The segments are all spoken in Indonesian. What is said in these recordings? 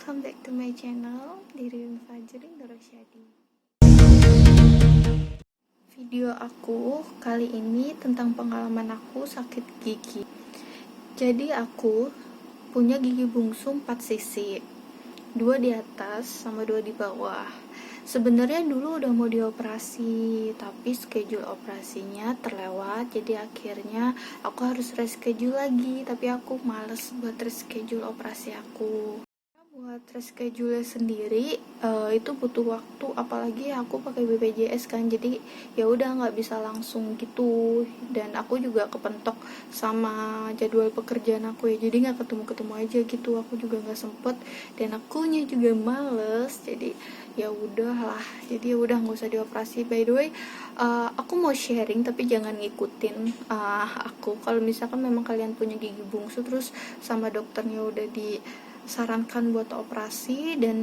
welcome back to my channel Diri Fajri Norosyadi. Video aku kali ini tentang pengalaman aku sakit gigi. Jadi aku punya gigi bungsu 4 sisi, 2 di atas sama 2 di bawah. Sebenarnya dulu udah mau dioperasi, tapi schedule operasinya terlewat. Jadi akhirnya aku harus reschedule lagi, tapi aku males buat reschedule operasi aku. Buat reschedule sendiri itu butuh waktu, apalagi aku pakai BPJS kan, jadi ya udah nggak bisa langsung gitu, dan aku juga kepentok sama jadwal pekerjaan aku ya, jadi nggak ketemu aja gitu, aku juga nggak sempet dan akunya juga males, jadi ya udahlah, jadi ya udah nggak usah dioperasi. By the way, aku mau sharing tapi jangan ngikutin aku. Kalau misalkan memang kalian punya gigi bungsu terus sama dokternya udah disarankan buat operasi dan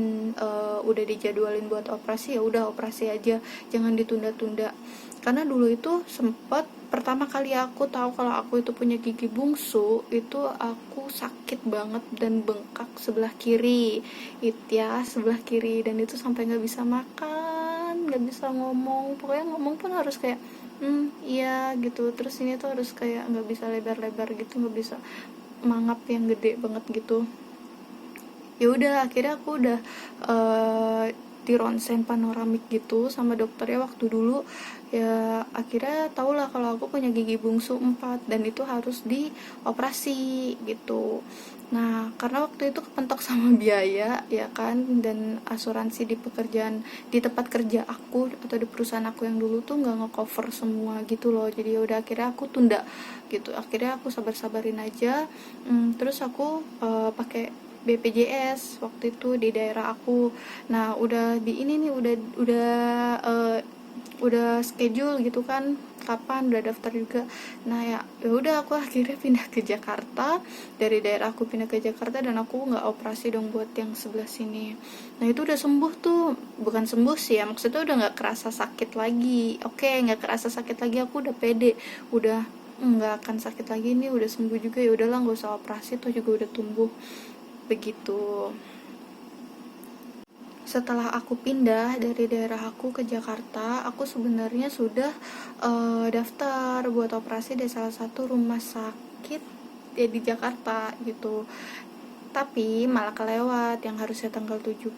udah dijadwalin buat operasi, ya udah operasi aja, jangan ditunda-tunda. Karena dulu itu sempat pertama kali aku tahu kalau aku itu punya gigi bungsu, itu aku sakit banget dan bengkak sebelah kiri, sebelah kiri, dan itu sampai nggak bisa makan, nggak bisa ngomong, pokoknya ngomong pun harus kayak iya gitu. Terus ini tuh harus kayak nggak bisa lebar-lebar gitu, nggak bisa mangap yang gede banget gitu. Ya udah akhirnya aku udah di ronsen panoramik gitu sama dokternya waktu dulu, ya akhirnya tau lah kalau aku punya gigi bungsu 4 dan itu harus dioperasi gitu. Nah karena waktu itu kepentok sama biaya ya kan, dan asuransi di tempat kerja aku atau di perusahaan aku yang dulu tuh nggak ngecover semua gitu loh, jadi ya udah akhirnya aku tunda gitu, akhirnya aku sabar-sabarin aja. Terus aku pakai BPJS waktu itu di daerah aku. Nah udah di ini nih, udah schedule gitu kan, kapan udah daftar juga. Nah ya udah aku akhirnya pindah ke Jakarta, dari daerah aku pindah ke Jakarta, dan aku nggak operasi dong buat yang sebelah sini. Nah itu udah sembuh tuh, bukan sembuh sih ya, maksudnya udah nggak kerasa sakit lagi. Oke, nggak kerasa sakit lagi, aku udah pede, udah nggak akan sakit lagi nih, udah sembuh juga, ya udahlah nggak usah operasi, tuh juga udah tumbuh begitu. Setelah aku pindah dari daerah aku ke Jakarta, aku sebenarnya sudah daftar buat operasi di salah satu rumah sakit ya di Jakarta gitu, tapi malah kelewat, yang harusnya tanggal 17,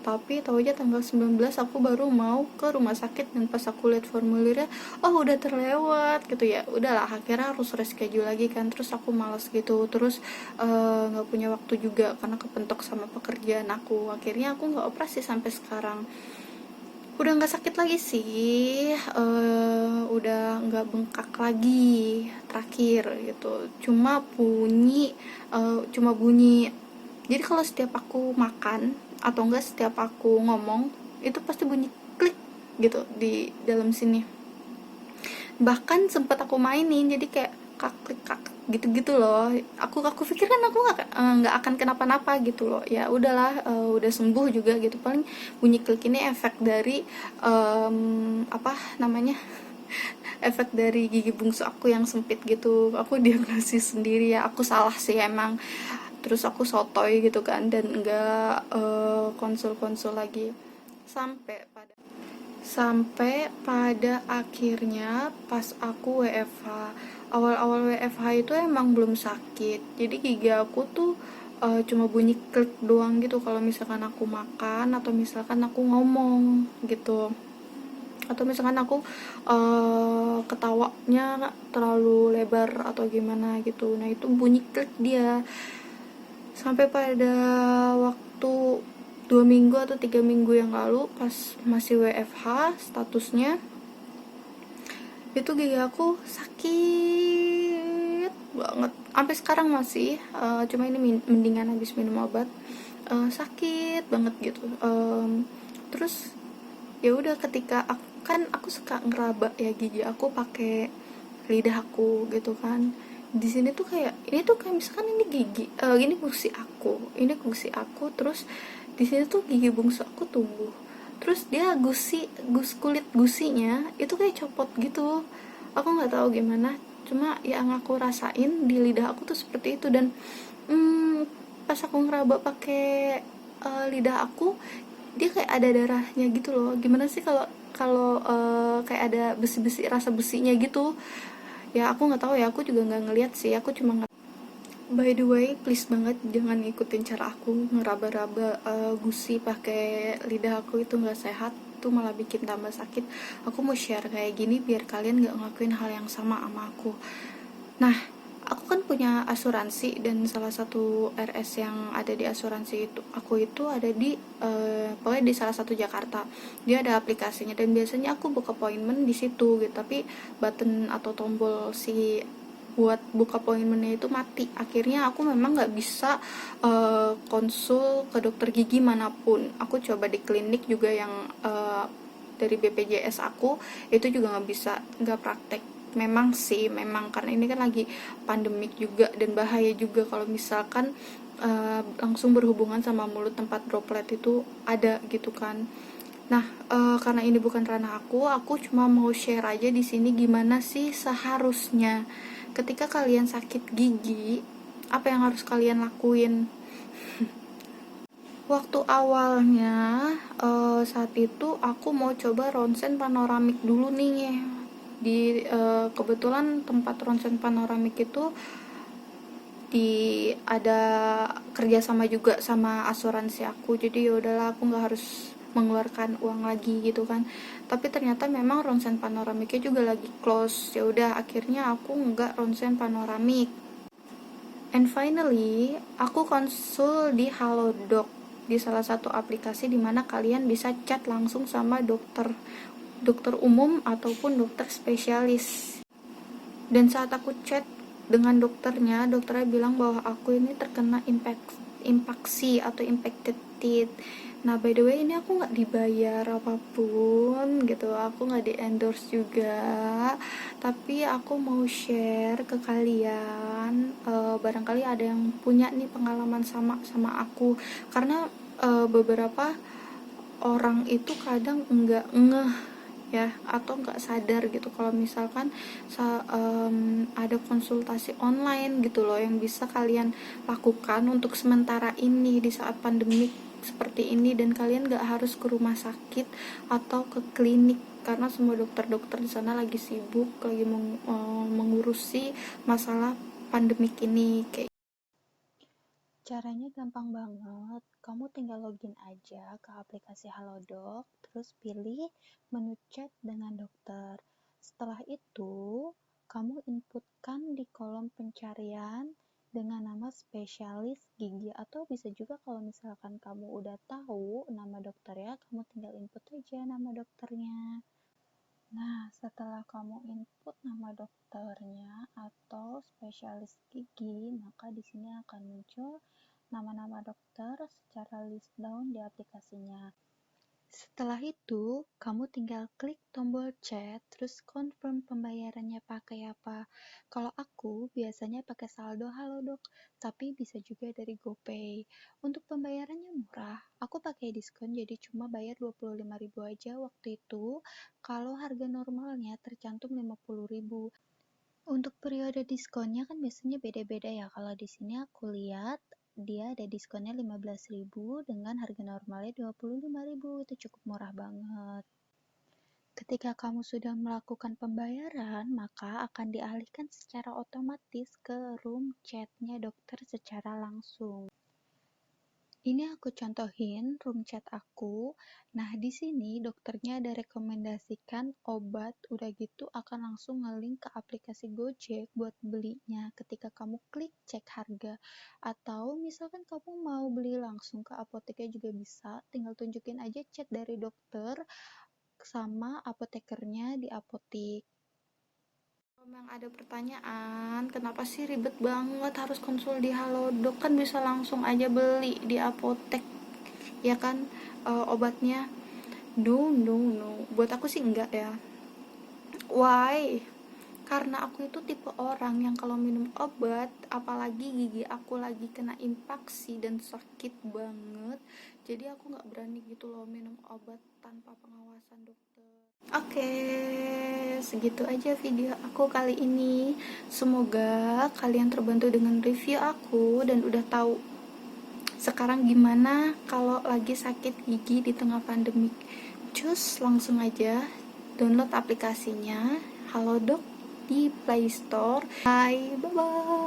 tapi tahu aja tanggal 19 aku baru mau ke rumah sakit, dan pas aku lihat formulirnya udah terlewat gitu. Ya udahlah akhirnya harus reschedule lagi kan, terus aku malas gitu, terus nggak punya waktu juga karena kepentok sama pekerjaan aku, akhirnya aku nggak operasi sampai sekarang. Udah nggak sakit lagi sih, udah nggak bengkak lagi terakhir gitu, cuma bunyi. Jadi kalau setiap aku makan atau enggak setiap aku ngomong itu pasti bunyi klik gitu di dalam sini. Bahkan sempat aku mainin, jadi kayak kak klik kak gitu-gitu loh. Aku pikir kan aku nggak akan kenapa-napa gitu loh. Ya udahlah, udah sembuh juga gitu. Paling bunyi klik ini efek dari apa namanya, efek dari gigi bungsu aku yang sempit gitu. Aku diagnosis sendiri ya, aku salah sih emang. Terus aku sotoy gitu kan, dan enggak konsul-konsul lagi sampai pada akhirnya pas aku WFH. Awal-awal WFH itu emang belum sakit, jadi gigi aku tuh cuma bunyi klik doang gitu kalau misalkan aku makan atau misalkan aku ngomong gitu, atau misalkan aku ketawanya terlalu lebar atau gimana gitu. Nah itu bunyi klik dia. Sampai pada waktu 2 minggu atau 3 minggu yang lalu, pas masih WFH statusnya, itu gigi aku sakit banget sampai sekarang masih, cuma ini mendingan habis minum obat. Sakit banget gitu. Terus ya udah, ketika aku suka ngeraba ya gigi aku pakai lidah aku gitu kan, di sini tuh kayak ini tuh kayak misalkan ini gusi aku, terus di sini tuh gigi bungsu aku tumbuh, terus dia kulit gusinya itu kayak copot gitu. Aku nggak tahu gimana, cuma yang aku rasain di lidah aku tuh seperti itu. Dan hmm, pas aku ngeraba pakai lidah aku, dia kayak ada darahnya gitu loh. Gimana sih kalau kalau kayak ada besi-besi, rasa besinya gitu. Ya aku nggak tahu ya, aku juga nggak ngeliat sih, aku cuma by the way, please banget jangan ngikutin cara aku ngeraba-raba gusi pakai lidah aku, itu nggak sehat, itu malah bikin tambah sakit. Aku mau share kayak gini biar kalian nggak ngelakuin hal yang sama aku. Nah, aku kan punya asuransi, dan salah satu RS yang ada di asuransi itu aku itu ada di pokoknya di salah satu Jakarta. Dia ada aplikasinya, dan biasanya aku book appointment di situ gitu, tapi button atau tombol si buat buka appointmentnya itu mati. Akhirnya aku memang nggak bisa konsul ke dokter gigi manapun. Aku coba di klinik juga yang dari BPJS aku, itu juga nggak bisa, nggak praktek. Memang sih, memang karena ini kan lagi pandemik juga, dan bahaya juga kalau misalkan langsung berhubungan sama mulut, tempat droplet itu ada gitu kan. Nah, karena ini bukan ranah aku cuma mau share aja di sini gimana sih seharusnya ketika kalian sakit gigi, apa yang harus kalian lakuin. Waktu awalnya, saat itu aku mau coba ronsen panoramik dulu nih. Di kebetulan tempat ronsen panoramik itu di ada kerjasama juga sama asuransi aku, jadi ya udahlah, aku nggak harus mengeluarkan uang lagi gitu kan. Tapi ternyata memang ronsen panoramiknya juga lagi close. Ya udah, akhirnya aku nggak ronsen panoramik. And finally, aku konsul di Halodoc, di salah satu aplikasi dimana kalian bisa chat langsung sama dokter, dokter umum ataupun dokter spesialis. Dan saat aku chat dengan dokternya bilang bahwa aku ini terkena impaksi atau impacted teeth. Nah, by the way, ini aku nggak dibayar apapun gitu, aku nggak di endorse juga, tapi aku mau share ke kalian, barangkali ada yang punya nih pengalaman sama aku, karena beberapa orang itu kadang nggak ngeh ya, atau nggak sadar gitu kalau misalkan ada konsultasi online gitu loh yang bisa kalian lakukan untuk sementara ini di saat pandemik seperti ini, dan kalian nggak harus ke rumah sakit atau ke klinik, karena semua dokter-dokter di sana lagi sibuk, lagi mengurusi masalah pandemik ini. Kayak caranya gampang banget. Kamu tinggal login aja ke aplikasi Halodoc, terus pilih menu chat dengan dokter. Setelah itu, kamu inputkan di kolom pencarian dengan nama spesialis gigi, atau bisa juga kalau misalkan kamu udah tahu nama dokternya, kamu tinggal input aja nama dokternya. Nah, setelah kamu input nama dokternya atau spesialis gigi, maka di sini akan muncul nama-nama dokter secara list down di aplikasinya. Setelah itu, kamu tinggal klik tombol chat, terus confirm pembayarannya pakai apa. Kalau aku biasanya pakai saldo Halodoc, tapi bisa juga dari GoPay. Untuk pembayarannya murah, aku pakai diskon jadi cuma bayar 25.000 aja waktu itu. Kalau harga normalnya tercantum 50.000. Untuk periode diskonnya kan biasanya beda-beda ya. Kalau di sini aku lihat dia ada diskonnya 15.000 dengan harga normalnya 25.000. Itu cukup murah banget. Ketika kamu sudah melakukan pembayaran, maka akan dialihkan secara otomatis ke room chatnya dokter secara langsung. Ini aku contohin room chat aku. Nah, di sini dokternya ada rekomendasikan obat, udah gitu akan langsung nge-link ke aplikasi Gojek buat belinya ketika kamu klik cek harga. Atau misalkan kamu mau beli langsung ke apoteknya juga bisa, tinggal tunjukin aja chat dari dokter sama apotekernya di apotek. Kalau memang ada pertanyaan, kenapa sih ribet banget harus konsul di Halodoc, kan bisa langsung aja beli di apotek, ya kan, obatnya. No, buat aku sih enggak ya. Why? Karena aku itu tipe orang yang kalau minum obat, apalagi gigi aku lagi kena impaksi dan sakit banget, jadi aku nggak berani gitu loh minum obat tanpa pengawasan dokter. Oke, segitu aja video aku kali ini. Semoga kalian terbantu dengan review aku dan udah tahu Sekarang gimana kalau lagi sakit gigi di tengah pandemik? Cus, langsung aja download aplikasinya Halodoc di Play Store. Bye bye.